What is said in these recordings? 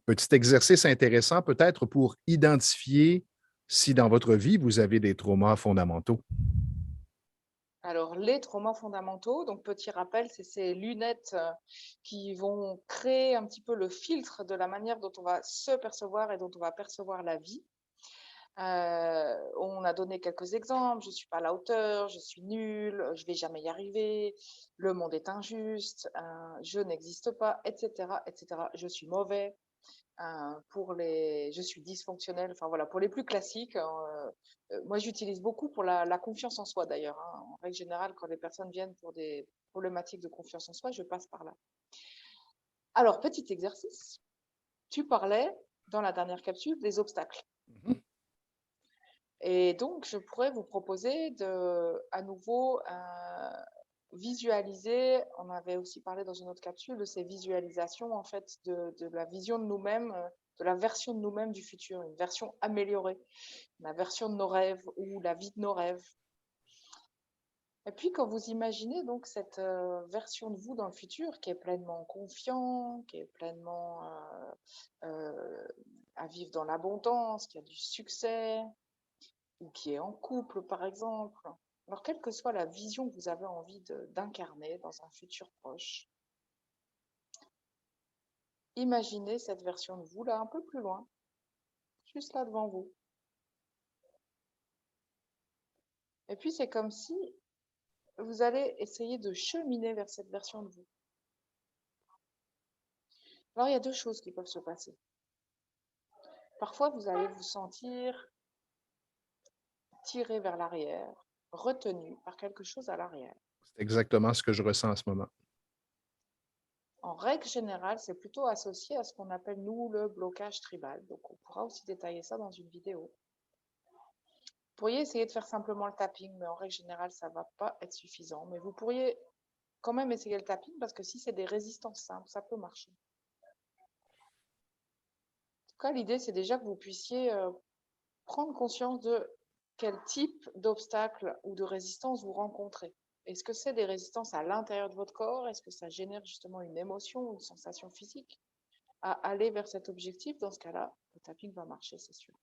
Petit exercice intéressant peut-être pour identifier si dans votre vie, vous avez des traumas fondamentaux. Alors, les traumas fondamentaux, donc petit rappel, c'est ces lunettes qui vont créer un petit peu le filtre de la manière dont on va se percevoir et dont on va percevoir la vie. On a donné quelques exemples. Je suis pas à la hauteur, je suis nulle, je vais jamais y arriver, le monde est injuste, je n'existe pas, etc., etc. Je suis mauvais. Je suis dysfonctionnelle. Enfin voilà, pour les plus classiques, moi j'utilise beaucoup pour la confiance en soi d'ailleurs, hein. En règle générale, quand les personnes viennent pour des problématiques de confiance en soi, je passe par là. Alors, petit exercice, tu parlais dans la dernière capsule des obstacles. Mhm. Et donc, je pourrais vous proposer à nouveau, visualiser. On avait aussi parlé dans une autre capsule de ces visualisations, en fait, de la vision de nous-mêmes, de la version de nous-mêmes du futur, une version améliorée, la version de nos rêves ou la vie de nos rêves. Et puis, quand vous imaginez donc cette version de vous dans le futur qui est pleinement confiant, qui est pleinement à vivre dans l'abondance, qui a du succès, ou qui est en couple, par exemple. Alors, quelle que soit la vision que vous avez envie d'incarner dans un futur proche, imaginez cette version de vous là un peu plus loin, juste là devant vous. Et puis, c'est comme si vous allez essayer de cheminer vers cette version de vous. Alors, il y a deux choses qui peuvent se passer. Parfois, vous allez vous sentir tiré vers l'arrière, retenu par quelque chose à l'arrière. C'est exactement ce que je ressens en ce moment. En règle générale, c'est plutôt associé à ce qu'on appelle, nous, le blocage tribal. Donc, on pourra aussi détailler ça dans une vidéo. Vous pourriez essayer de faire simplement le tapping, mais en règle générale, ça ne va pas être suffisant. Mais vous pourriez quand même essayer le tapping parce que si c'est des résistances simples, ça peut marcher. En tout cas, l'idée, c'est déjà que vous puissiez prendre conscience de quel type d'obstacle ou de résistance vous rencontrez. Est-ce que c'est des résistances à l'intérieur de votre corps? Est-ce que ça génère justement une émotion ou une sensation physique à aller vers cet objectif? Dans ce cas-là, le tapping va marcher, c'est sûr.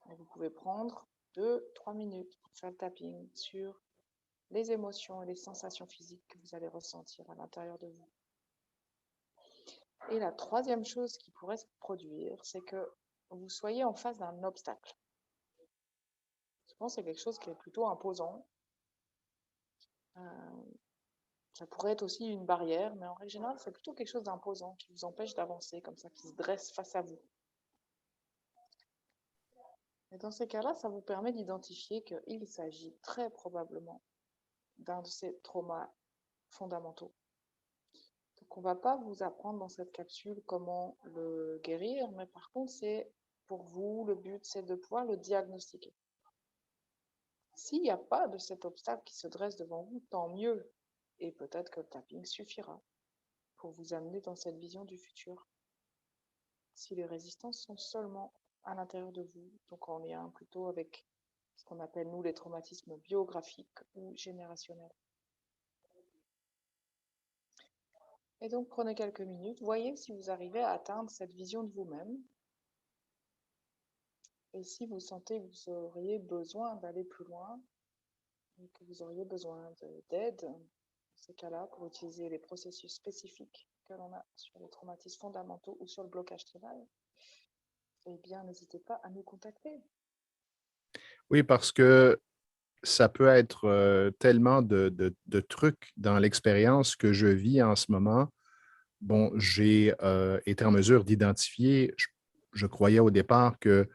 Et vous pouvez prendre 2-3 minutes pour faire le tapping sur les émotions et les sensations physiques que vous allez ressentir à l'intérieur de vous. Et la troisième chose qui pourrait se produire, c'est que vous soyez en face d'un obstacle. Souvent, c'est quelque chose qui est plutôt imposant. Ça pourrait être aussi une barrière, mais en règle générale, c'est plutôt quelque chose d'imposant qui vous empêche d'avancer, comme ça, qui se dresse face à vous. Et dans ces cas-là, ça vous permet d'identifier qu'il s'agit très probablement d'un de ces traumas fondamentaux. Donc, on ne va pas vous apprendre dans cette capsule comment le guérir, mais par contre, c'est pour vous, le but, c'est de pouvoir le diagnostiquer. S'il n'y a pas de cet obstacle qui se dresse devant vous, tant mieux. Et peut-être que le tapping suffira pour vous amener dans cette vision du futur. Si les résistances sont seulement à l'intérieur de vous, donc en lien plutôt avec ce qu'on appelle, nous, les traumatismes biographiques ou générationnels. Et donc, prenez quelques minutes, voyez si vous arrivez à atteindre cette vision de vous-même. Et si vous sentez que vous auriez besoin d'aller plus loin, et que vous auriez besoin d'aide, dans ces cas-là, pour utiliser les processus spécifiques que l'on a sur les traumatismes fondamentaux ou sur le blocage tribal, eh bien, n'hésitez pas à nous contacter. Oui, parce que ça peut être tellement de trucs dans l'expérience que je vis en ce moment. Bon, j'ai été en mesure d'identifier, je croyais au départ que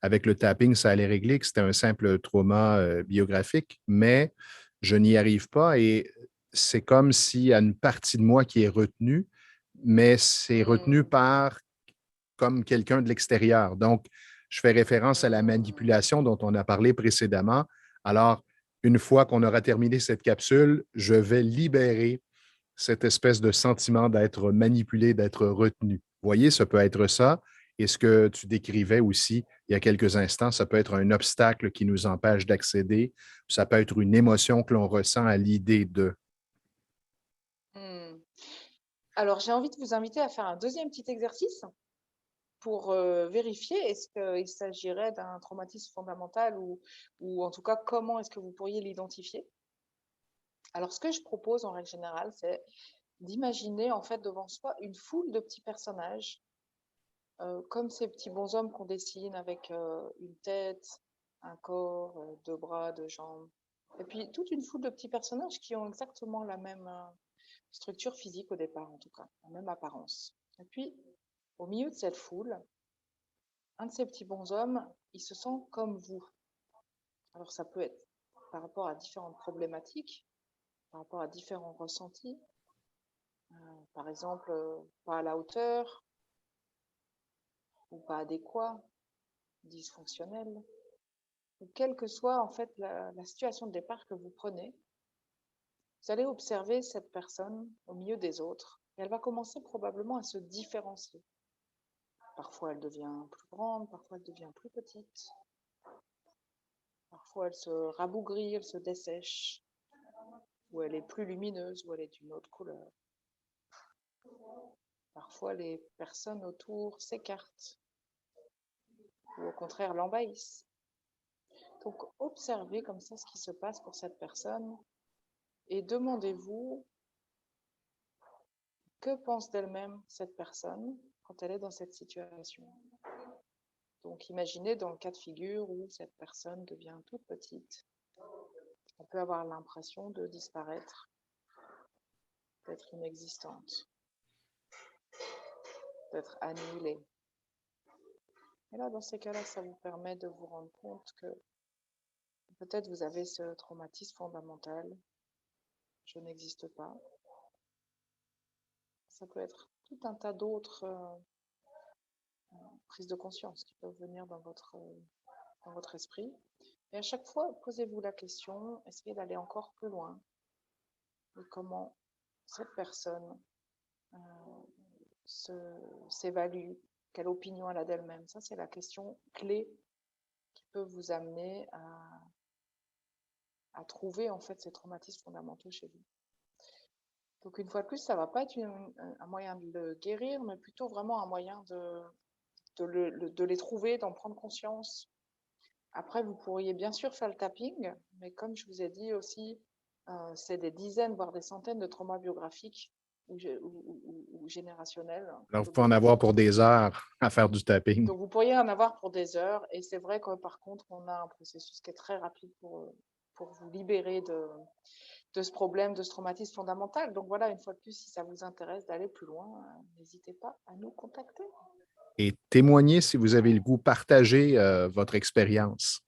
avec le tapping, ça allait régler, que c'était un simple trauma biographique, mais je n'y arrive pas et c'est comme s'il y a une partie de moi qui est retenue, mais c'est retenu Mmh. par comme quelqu'un de l'extérieur. Donc, je fais référence à la Mmh. manipulation dont on a parlé précédemment. Alors, une fois qu'on aura terminé cette capsule, je vais libérer cette espèce de sentiment d'être manipulé, d'être retenu. Vous voyez, ça peut être ça. Et ce que tu décrivais aussi il y a quelques instants, ça peut être un obstacle qui nous empêche d'accéder. Ça peut être une émotion que l'on ressent à l'idée de. Mmh. Alors, j'ai envie de vous inviter à faire un deuxième petit exercice. pour vérifier est-ce qu'il s'agirait d'un traumatisme fondamental ou en tout cas, comment est-ce que vous pourriez l'identifier? Alors, ce que je propose en règle générale, c'est d'imaginer en fait devant soi une foule de petits personnages, comme ces petits bonshommes qu'on dessine avec une tête, un corps, deux bras, deux jambes. Et puis toute une foule de petits personnages qui ont exactement la même structure physique au départ, en tout cas, la même apparence. Et puis, au milieu de cette foule, un de ces petits bonshommes, il se sent comme vous. Alors ça peut être par rapport à différentes problématiques, par rapport à différents ressentis. Par exemple, pas à la hauteur, ou pas adéquat, dysfonctionnel, ou quelle que soit en fait la situation de départ que vous prenez, vous allez observer cette personne au milieu des autres et elle va commencer probablement à se différencier. Parfois elle devient plus grande, parfois elle devient plus petite, parfois elle se rabougrit, elle se dessèche, ou elle est plus lumineuse, ou elle est d'une autre couleur. Parfois les personnes autour s'écartent, ou au contraire l'envahissent. Donc observez comme ça ce qui se passe pour cette personne et demandez-vous que pense d'elle-même cette personne quand elle est dans cette situation. Donc imaginez dans le cas de figure où cette personne devient toute petite, on peut avoir l'impression de disparaître, d'être inexistante, d'être annihilée. Et là, dans ces cas-là, ça vous permet de vous rendre compte que peut-être vous avez ce traumatisme fondamental, je n'existe pas. Ça peut être tout un tas d'autres prises de conscience qui peuvent venir dans votre esprit. Et à chaque fois, posez-vous la question, essayez d'aller encore plus loin. Et comment cette personne s'évalue, quelle opinion elle a d'elle-même. Ça, c'est la question clé qui peut vous amener à trouver en fait ces traumatismes fondamentaux chez vous. Donc une fois de plus, ça ne va pas être un moyen de le guérir, mais plutôt vraiment un moyen de les trouver, d'en prendre conscience. Après, vous pourriez bien sûr faire le tapping, mais comme je vous ai dit aussi, c'est des dizaines, voire des centaines de traumas biographiques ou générationnels Alors, que vous pouvez en avoir pour des heures à faire du tapping. Donc, vous pourriez en avoir pour des heures. Et c'est vrai que par contre, on a un processus qui est très rapide pour vous libérer de ce problème, de ce traumatisme fondamental. Donc voilà, une fois de plus, si ça vous intéresse d'aller plus loin, n'hésitez pas à nous contacter. Et témoignez si vous avez le goût, partagez votre expérience.